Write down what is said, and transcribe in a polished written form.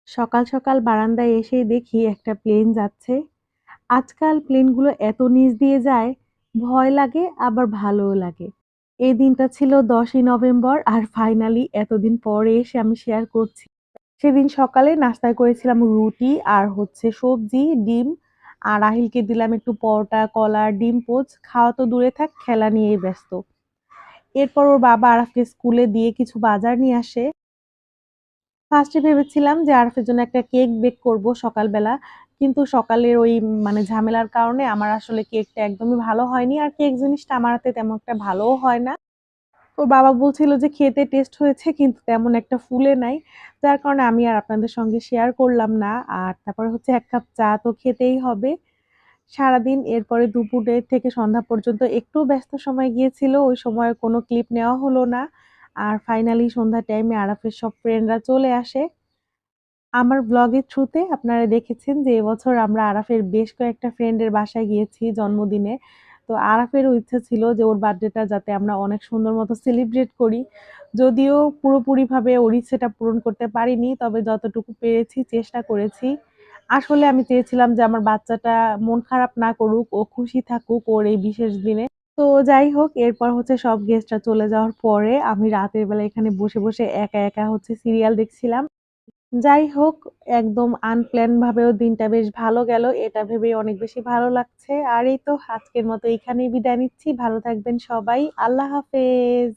সকাল সকাল বারান্দায় এসেই দেখি একটা প্লেন যাচ্ছে। আজকাল প্লেনগুলো এত নিচ দিয়ে যায়, ভয় লাগে আবার ভালোও লাগে। এই দিনটা ছিল ১০ই নভেম্বর আর ফাইনালি এতদিন পরে এসে আমি শেয়ার করছি। সেদিন সকালে নাস্তায় করেছিলাম রুটি আর হচ্ছে সবজি, ডিম আর রাহিলকে দিলাম একটু পরোটা, কলা, ডিম পোচ। খাওয়া তো দূরে থাক, খেলা নিয়েই ব্যস্ত। এরপর ওর বাবা আরাফকে স্কুলে দিয়ে কিছু বাজার নিয়ে আসে। ফার্স্ট এ ভেবেছিলাম যে আরাফের জন্য একটা কেক বেক করব সকালবেলা। কিন্তু সকালের ওই ঝামেলার কারণে আমার আসলে কেকটা একদমই ভালো হয়নি। আর কেক জিনিসটা আমার হাতে তেমন একটা ভালোও হয় না। ওর বাবা বলছিল যে খেতে টেস্ট হয়েছে কিন্তু তেমন একটা ফুলে নাই। যার কারণে আমি আর আপনাদের সঙ্গে শেয়ার করলাম না। আর তারপরে হচ্ছে ১ কাপ চা তো খেতেই হবে। সারাদিন এরপরে দুপুরে থেকে সন্ধ্যা পর্যন্ত একটু ব্যস্ত সময় গিয়েছিল। ওই সময় কোনো ক্লিপ নেওয়া হলো না। আর ফাইনালি সন্ধ্যার টাইমে আরাফের সব ফ্রেন্ডরা চলে আসে। আমার ব্লগের থ্রুতে আপনারা দেখেছেন যে এবছর আমরা আরাফের বেশ কয়েকটা ফ্রেন্ডের বাসায় গিয়েছি জন্মদিনে। তো আরাফেরও ইচ্ছা ছিল যে ওর বার্থডেটা যাতে আমরা অনেক সুন্দর মতো সেলিব্রেট করি। যদিও পুরোপুরিভাবে ওর ইচ্ছেটা পূরণ করতে পারিনি, তবে যতটুকু পেরেছি চেষ্টা করেছি। আসলে আমি চেয়েছিলাম যে আমার বাচ্চাটা মন খারাপ না করুক, ও খুশি থাকুক ওর এই বিশেষ দিনে। তো যাই হোক এরপর হচ্ছে সব গেস্টরা চলে যাওয়ার পরে আমি রাতের বেলা এখানে বসে, বসে একা হচ্ছে সিরিয়াল দেখছিলাম। যাই হোক, একদম আনপ্ল্যান ভাবেও দিনটা বেশ ভালো গেল। এটা ভেবেই অনেক বেশি ভালো লাগছে। আর এই তো আজকের মতো এখানেই বিদায় নিচ্ছি। ভালো থাকবেন সবাই। আল্লাহ হাফেজ।